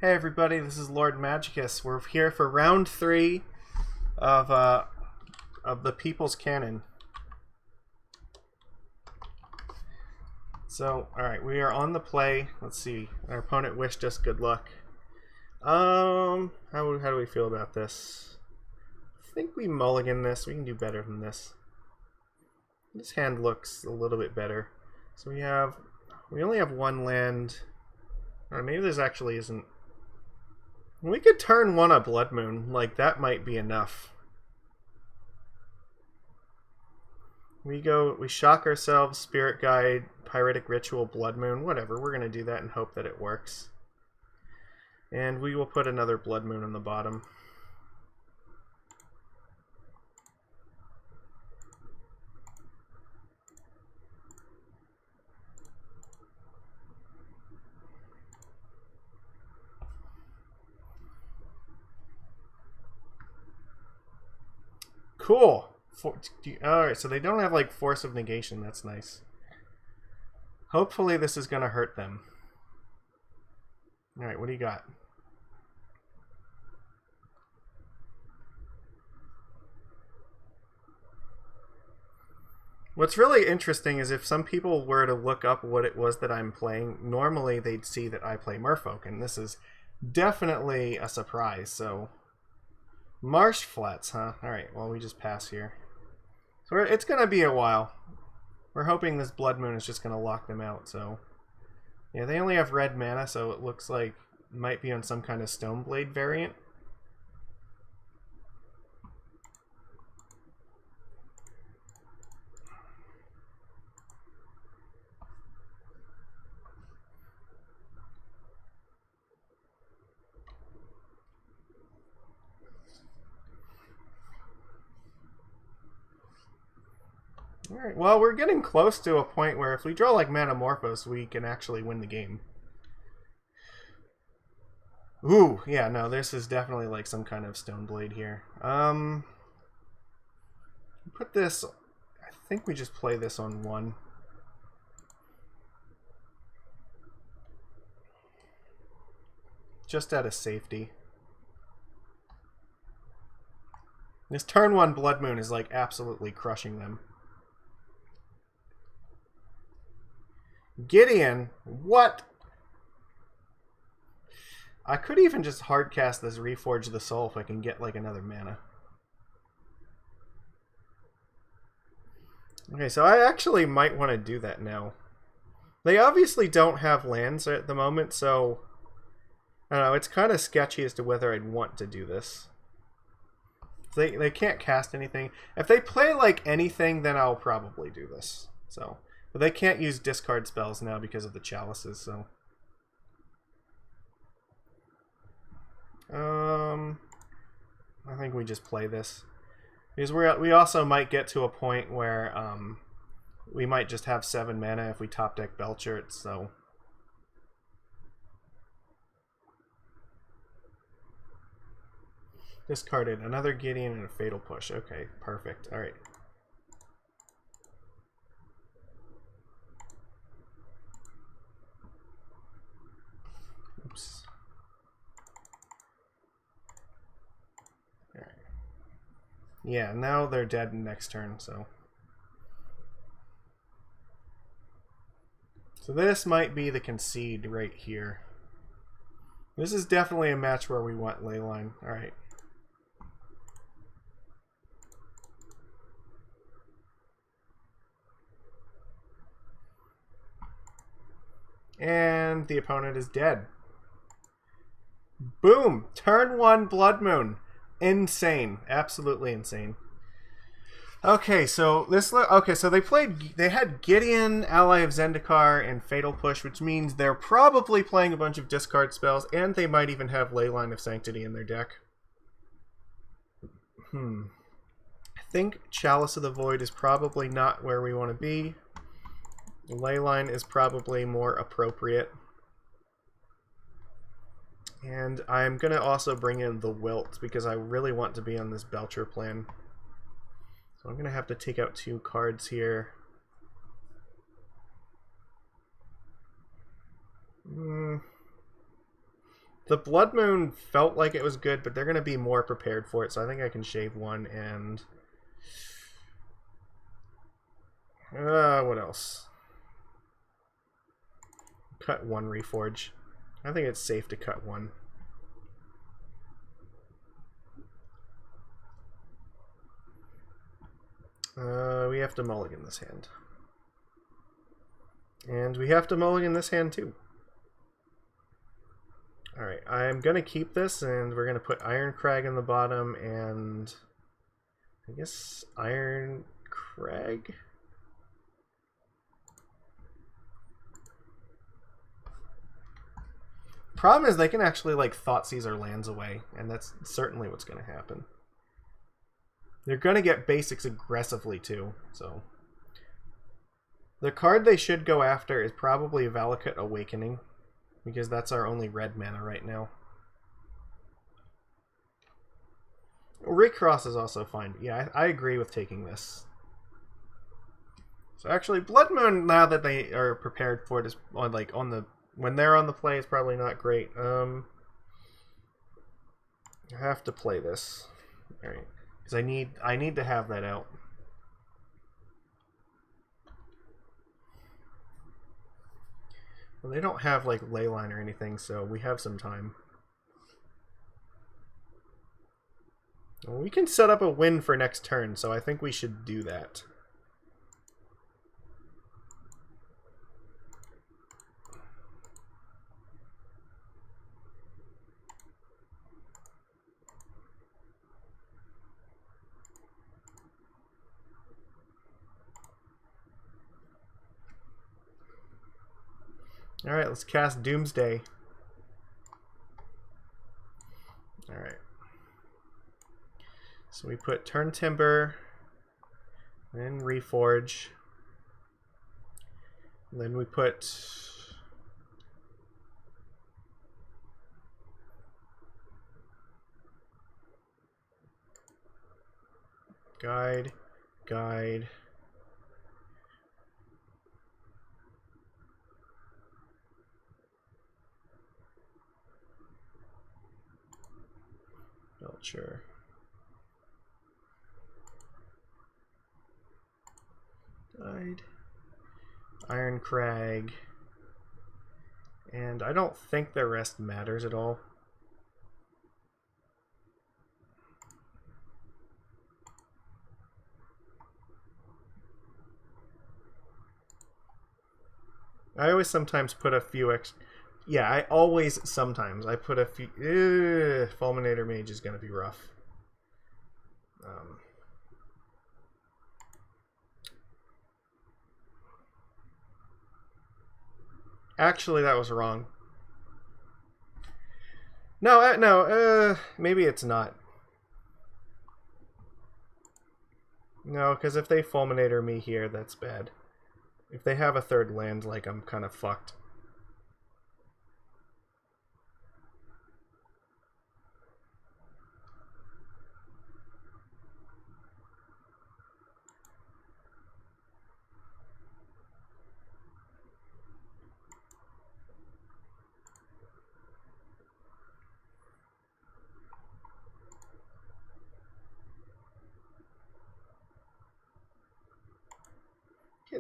Hey everybody, this is Lord Magicus. We're here for round 3 of the People's Canon. So, alright, we are on the play. Let's see. Our opponent wished us good luck. How do we feel about this? I think we mulligan this. We can do better than this. This hand looks a little bit better. So we only have one land. Or maybe this actually isn't. We could turn one a Blood Moon. Like, that might be enough. We shock ourselves, Spirit Guide, Pyretic Ritual, Blood Moon, whatever. We're going to do that and hope that it works. And we will put another Blood Moon on the bottom. Cool. Alright, so they don't have like Force of Negation. That's nice. Hopefully this is going to hurt them. Alright, what do you got? What's really interesting is if some people were to look up what it was that I'm playing, normally they'd see that I play Merfolk, and this is definitely a surprise, so... Marsh Flats, huh? Alright, well, we just pass here. So it's going to be a while. We're hoping this Blood Moon is just going to lock them out, so... Yeah, they only have red mana, so it looks like it might be on some kind of Stoneblade variant. Alright, well, we're getting close to a point where if we draw like Manamorphose, we can actually win the game. Ooh, yeah, no, this is definitely like some kind of Stoneblade here. Put this... I think we just play this on 1. Just out of safety. This turn 1 Blood Moon is like absolutely crushing them. Gideon? What? I could even just hardcast this Reforge the Soul if I can get like another mana. Okay, so I actually might want to do that now. They obviously don't have lands at the moment, so... I don't know, it's kind of sketchy as to whether I'd want to do this. They can't cast anything. If they play like anything, then I'll probably do this. So... But they can't use discard spells now because of the chalices, so... I think we just play this. Because we also might get to a point where we might just have 7 mana if we top deck Belcher, so... Discarded another Gideon and a Fatal Push. Okay, perfect. Alright. Oops. Alright. Yeah, now they're dead next turn, so... So this might be the concede right here. This is definitely a match where we want Leyline. Alright. And the opponent is dead. Boom! Turn 1 Blood Moon. Insane. Absolutely insane. Okay, so they had Gideon, Ally of Zendikar, and Fatal Push, which means they're probably playing a bunch of discard spells, and they might even have Leyline of Sanctity in their deck. I think Chalice of the Void is probably not where we want to be. Leyline is probably more appropriate. And I'm going to also bring in the Wilt because I really want to be on this Belcher plan. So I'm going to have to take out 2 cards here. The Blood Moon felt like it was good, but they're going to be more prepared for it, so I think I can shave one and... what else? Cut one Reforge. I think it's safe to cut one. We have to mulligan this hand. And we have to mulligan this hand too. Alright, I'm going to keep this, and we're going to put Iron Crag in the bottom, and I guess Iron Crag? Problem is they can actually like Thoughtseize our lands away, and that's certainly what's going to happen. They're going to get basics aggressively too, so... The card they should go after is probably Valakut Awakening, because that's our only red mana right now. Recross is also fine. Yeah, I agree with taking this. So actually, Blood Moon, now that they are prepared for it, is on like on the when they're on the play, is probably not great. I have to play this, all right? Because I need to have that out. Well, they don't have like Leyline or anything, so we have some time. Well, we can set up a win for next turn, so I think we should do that. Alright, let's cast Doomsday. Alright. So we put Turn Timber, then Reforge. And then we put... Guide. Charbelcher. Guide. Iron Crag. And I don't think the rest matters at all. I always sometimes put a few extra... Yeah, I always sometimes. I put a few... Fulminator Mage is going to be rough. Actually, that was wrong. No, maybe it's not. No, because if they Fulminator me here, that's bad. If they have a third land, like, I'm kind of fucked.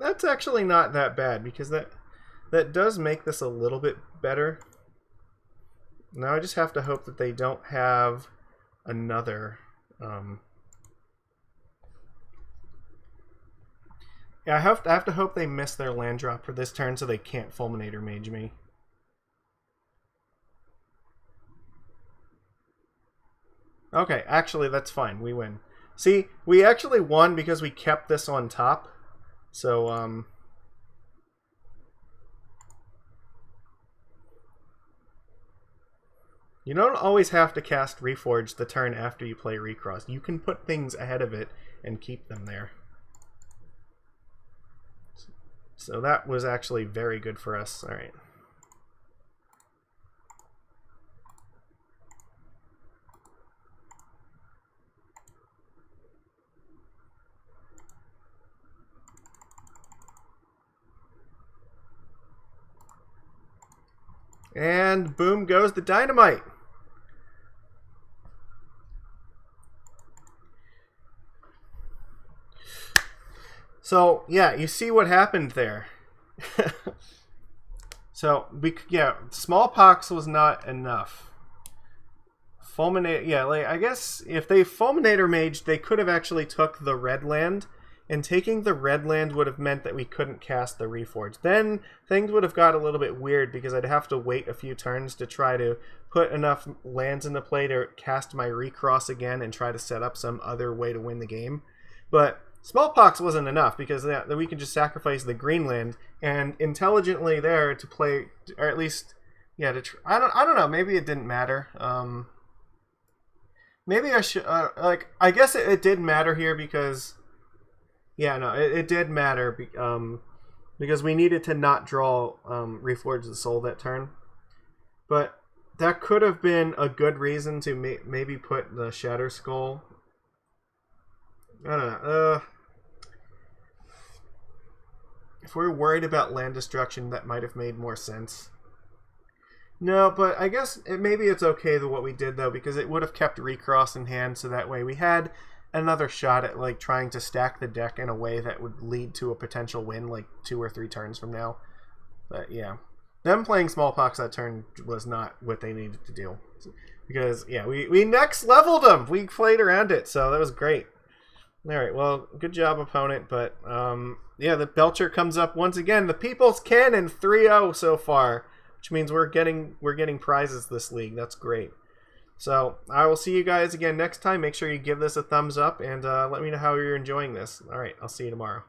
That's actually not that bad, because that does make this a little bit better. Now I just have to hope that they don't have another... Yeah, I have to hope they miss their land drop for this turn so they can't Fulminator Mage me. Okay, actually that's fine. We win. See, we actually won because we kept this on top. So, you don't always have to cast Reforge the turn after you play Recross. You can put things ahead of it and keep them there. So that was actually very good for us. All right. And boom goes the dynamite. So, yeah, you see what happened there. So, yeah, smallpox was not enough. Fulminator, yeah, like, I guess if they Fulminator Maged, they could have actually took the red land, and taking the red land would have meant that we couldn't cast the Reforge. Then things would have got a little bit weird because I'd have to wait a few turns to try to put enough lands into play to cast my Recross again and try to set up some other way to win the game. But Smallpox wasn't enough because we could just sacrifice the green land and intelligently there to play, or at least, yeah, I don't know, maybe it didn't matter. Maybe I should, I guess it did matter here because, yeah, no, it did matter because we needed to not draw Reforge the Soul that turn. But that could have been a good reason to maybe put the Shatter Skull. I don't know. If we're worried about land destruction, that might have made more sense. No, but I guess maybe it's okay what we did, though, because it would have kept Recross in hand, so that way we had another shot at like trying to stack the deck in a way that would lead to a potential win like 2 or 3 turns from now. But yeah, them playing Smallpox that turn was not what they needed to do, because yeah, we next leveled them. We played around it, so that was great. All right, well, good job, opponent. But yeah, the Belcher comes up once again. The People's Cannon 3-0 so far, which means we're getting prizes this league. That's great. So I will see you guys again next time. Make sure you give this a thumbs up and let me know how you're enjoying this. All right, I'll see you tomorrow.